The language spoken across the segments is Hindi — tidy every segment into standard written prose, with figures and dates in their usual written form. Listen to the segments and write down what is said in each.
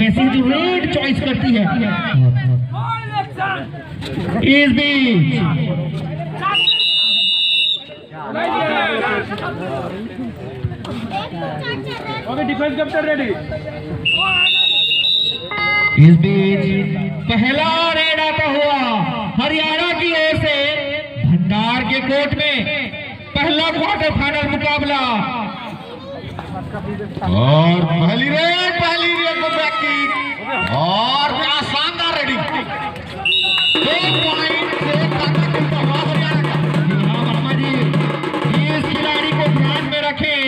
में से जो रेड चॉइस करती है। इस बीच डिफेंस कैप्टन रेडी। इस बीच पहला रेड आता हुआ हरियाणा की ओर से भंडार के कोर्ट में पहला क्वार्टर फाइनल मुकाबला। और पहली रेड को बैक किक और क्या शानदार रेडी। 2 पॉइंट से इस खिलाड़ी को ध्यान में रखें,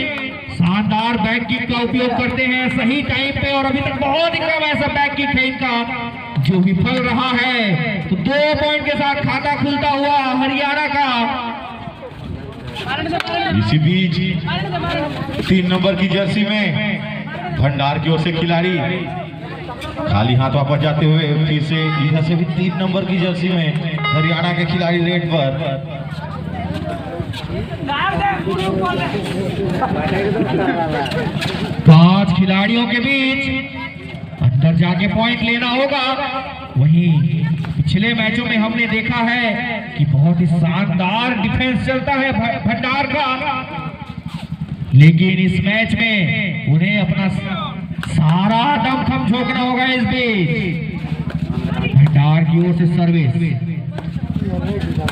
शानदार बैक किक का उपयोग करते हैं सही टाइम पे और अभी तक बहुत ही कम ऐसा बैक किक है इनका जो विफल रहा है। तो 2 पॉइंट के साथ खाता खुलता हुआ हरियाणा का। इसी बीच 3 नंबर की जर्सी में भंडार की ओर से खिलाड़ी खाली हाथ वापस जाते हुए फिर से इधर से भी 3 नंबर की जर्सी में हरियाणा के खिलाड़ी रेड पर। 5 खिलाड़ियों के बीच अंदर जाके पॉइंट लेना होगा। वहीं पिछले मैचों में हमने देखा है कि बहुत ही शानदार डिफेंस चलता है भंडार का, लेकिन इस मैच में उन्हें अपना सारा दमखम झोंकना होगा। इस बीच भंडार की ओर से सर्विस,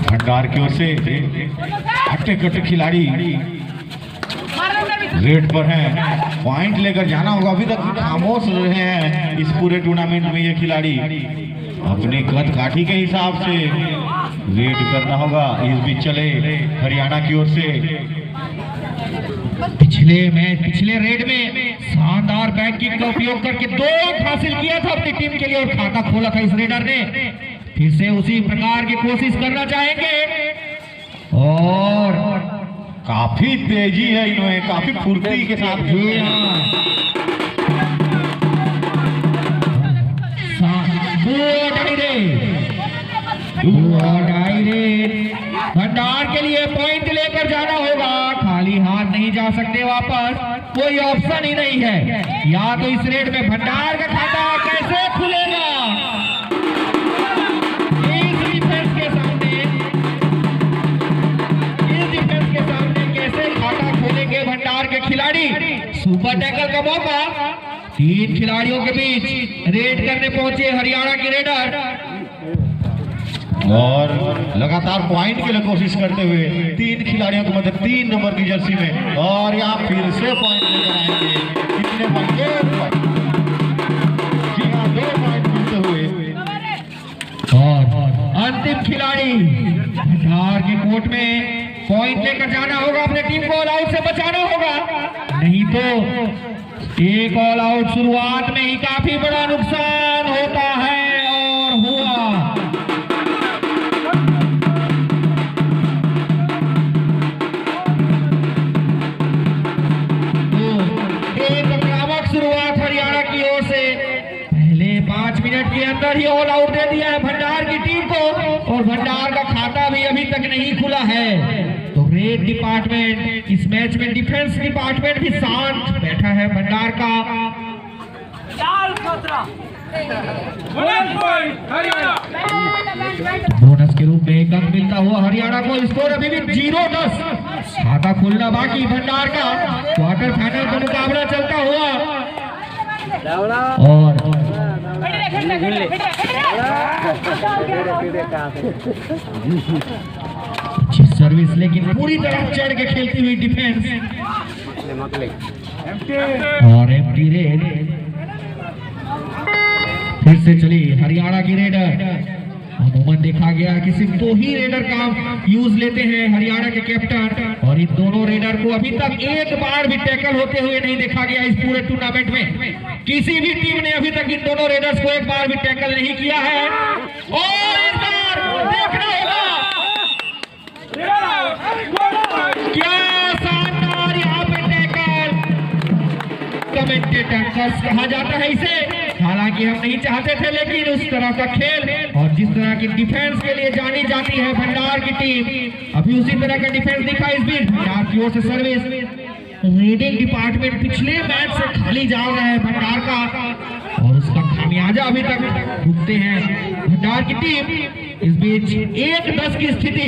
भंडार की ओर से हट्टे कट्टे खिलाड़ी रेड पर हैं, पॉइंट लेकर जाना होगा। अभी तक खामोश रहे हैं इस पूरे टूर्नामेंट में ये खिलाड़ी, अपने कद काठी के हिसाब से रेड करना होगा। इस बीच चले हरियाणा की ओर से पिछले रेड में शानदार बैक किक का उपयोग करके 2 अंक हासिल किया था अपनी टीम के लिए और खाता खोला था इस रेडर ने। फिर से उसी प्रकार की कोशिश करना चाहेंगे और काफी तेजी है इन्होंने, काफी फुर्ती के साथ भंडार के लिए पॉइंट लेकर जाना होगा, खाली हाथ नहीं जा सकते वापस, कोई ऑप्शन ही नहीं है। या तो इस रेड में भंडार का खाता कैसे खुलेगा, इस डिफेंस के सामने कैसे खाता खोलेंगे भंडार के खिलाड़ी। सुपर टैकल का मौका 3 खिलाड़ियों के बीच रेड करने पहुंचे हरियाणा के रेडर और लगातार पॉइंट के लिए कोशिश करते हुए 3 खिलाड़ियों को मतलब 3 नंबर की जर्सी में, और यहाँ फिर से पॉइंट लेकर आएंगे। कितने पॉइंट? 2 पॉइंट मिलते हुए और अंतिम खिलाड़ी भंडार के कोर्ट में पॉइंट लेकर जाना होगा, अपने टीम को ऑल आउट से बचाना होगा, नहीं तो एक ऑल आउट शुरुआत में ही काफी बड़ा नुकसान होता है और हुआ। शुरुआत हरियाणा की ओर से पहले 5 मिनट के अंदर ही ऑल आउट दे दिया है भंडार की टीम को और भंडार का खाता भी अभी तक नहीं खुला है। तो रेड डिपार्टमेंट इस मैच में, डिफेंस डिपार्टमेंट भी शांत बैठा है भंडार का। बोनस के रूप में 1 अंक मिलता हुआ हरियाणा को, स्कोर अभी भी 0-10, खाता खुलना बाकी भंडार का। क्वार्टर फाइनल का मुकाबला चलता हुआ और अच्छी सर्विस, लेकिन पूरी तरह चढ़ के खेलती हुई डिफेंस और एम्प्टी रेड। फिर से चली हरियाणा की रेडर। अमूमन देखा गया कि सिर्फ 2 ही रेडर का यूज लेते हैं हरियाणा के कैप्टन, और इन दोनों रेडर को अभी तक एक बार भी टैकल होते हुए नहीं देखा गया इस पूरे टूर्नामेंट में। किसी भी टीम ने अभी तक इन दोनों रेडर्स को एक बार भी टैकल नहीं किया है और इस बार देखना होगा क्या शानदार यहाँ पे टैकल, कमेंटेटर कहा जाता है इसे। हालांकि हम नहीं चाहते थे, लेकिन उस तरह का खेल और जिस तरह की डिफेंस के लिए जानी जाती है भंडार की टीम, अभी उसी तरह का डिफेंस दिखा। इस बीच भंडार की ओर से सर्विस, रेडिंग डिपार्टमेंट पिछले मैच से खाली जा रहा है भंडार का। और उसका खामियाजा अभी तक भुगते हैं भंडार की टीम। इस बीच 1-10 की स्थिति,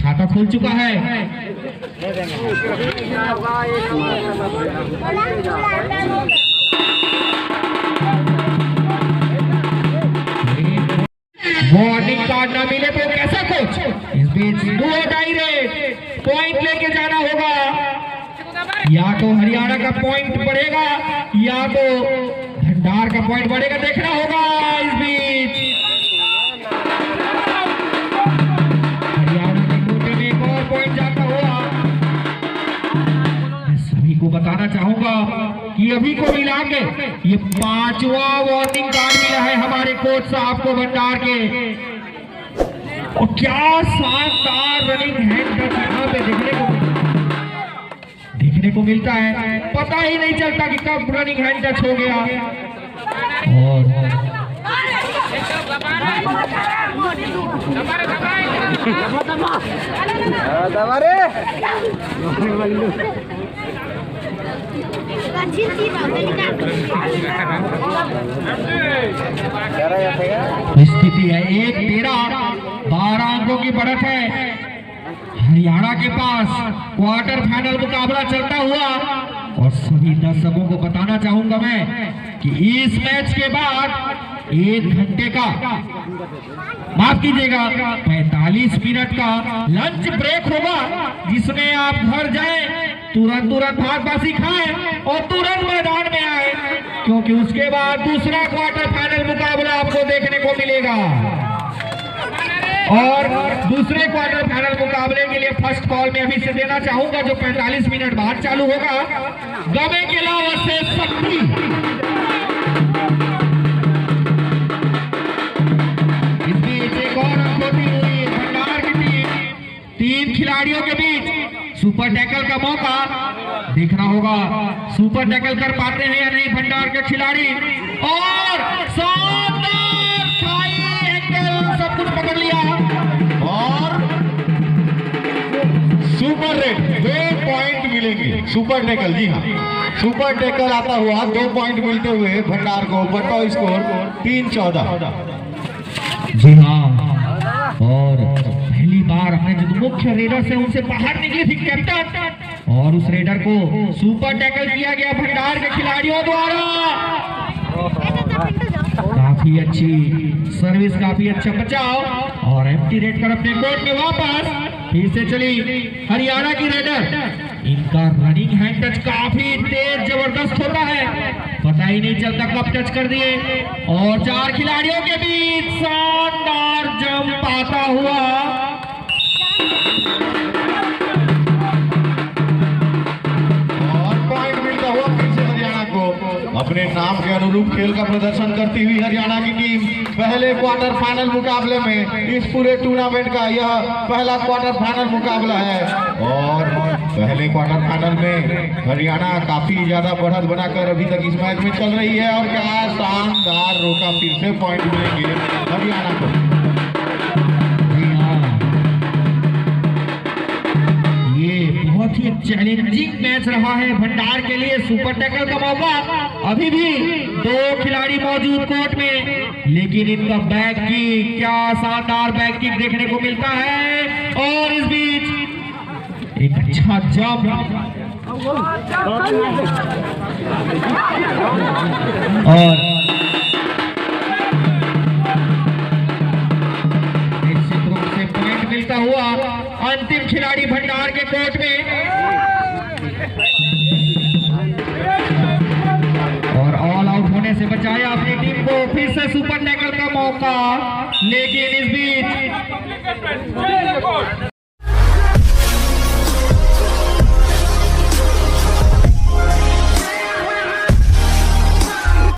खाता खुल चुका है। वार्निंग कार्ड ना मिले तो कैसा कोच? इस बीच 2 डायरेक्ट पॉइंट लेके जाना होगा, या तो हरियाणा का पॉइंट बढ़ेगा या तो भंडार का पॉइंट बढ़ेगा, देखना होगा। इस बीच हरियाणा के कोटे में एक और पॉइंट जाता हुआ। मैं सभी को बताना चाहूंगा कि अभी को मिला के ये 5वां वार्निंग कार्ड मिला है हमारे कोच साहब को भंडार के। और क्या शानदार रनिंग हैंड टच यहाँ पे देखने को मिलता है, पता ही नहीं चलता कि कब रनिंग हैंड टच हो गया। और स्थिति है 1-13, 12 अंकों की बढ़त है हरियाणा के पास। क्वार्टर फाइनल मुकाबला चलता हुआ, और सभी दर्शकों को बताना चाहूंगा मैं कि इस मैच के बाद 1 घंटे का, माफ कीजिएगा 45 मिनट का लंच ब्रेक होगा, जिसमें आप घर जाएं, तुरंत भागबाजी खाएं और तुरंत मैदान में आए, क्योंकि उसके बाद दूसरा क्वार्टर फाइनल मुकाबला आपको देखने को मिलेगा। और दूसरे क्वार्टर फाइनल मुकाबले के लिए फर्स्ट कॉल में अभी से देना चाहूंगा, जो 45 मिनट बाद चालू होगा, गमे के अलावा से शक्ति। इस बीच एक और अंक होती हुई भंडार की टीम, 3 खिलाड़ियों के बीच सुपर टैकल का मौका, देखना होगा सुपर टैकल कर पाते हैं या नहीं भंडार के खिलाड़ी। और शानदार खाई एंगल, सब कुछ पकड़ लिया और सुपर रेड 2 पॉइंट मिलेंगे। सुपर टैकल, जी हाँ, सुपर टैकल आता हुआ 2 पॉइंट मिलते हुए भंडार को। बताओ स्कोर 3-14। जी हाँ, और पहली बार हमने जो मुख्य रेडर से उनसे बाहर निकली थी कैप्टन, और उस रेडर को सुपर टैकल किया गया भंडार के खिलाड़ियों द्वारा। काफी अच्छी सर्विस, काफी अच्छा बचाव, और एम्प्टी रेड कर अपने कोर्ट में वापस। फिर से चली हरियाणा की रेडर। इनका रनिंग हैंड टच काफी तेज जबरदस्त होता है, पता ही नहीं चलता कब टच कर दिए। और 4 खिलाड़ियों के बीच शानदार जंप आता हुआ, और पॉइंट मिलता हुआ फिर से हरियाणा को। अपने नाम के अनुरूप खेल का प्रदर्शन करती हुई हरियाणा की टीम पहले क्वार्टर फाइनल मुकाबले में, इस पूरे टूर्नामेंट का यह पहला क्वार्टर फाइनल मुकाबला है। और पहले क्वार्टर फाइनल में हरियाणा काफी ज्यादा बढ़त बनाकर अभी तक इस मैच में चल रही है। और क्या शानदार रोका, फिर से पॉइंट मिलेंगे हरियाणा को। बहुत ही चैलेंजिंग मैच रहा है भंडार के लिए। सुपर टैकल का मौका, अभी भी 2 खिलाड़ी मौजूद कोर्ट में, लेकिन इनका बैक किक, क्या शानदार बैक किक देखने को मिलता है। और इस बीच एक अच्छा जंप, और निश्चित रूप से पॉइंट मिलता हुआ अंतिम खिलाड़ी भंडार के कोर्ट में। और ऑल आउट होने से बचाया अपनी टीम को। फिर से सुपर टैकल का मौका, लेकिन इस बीच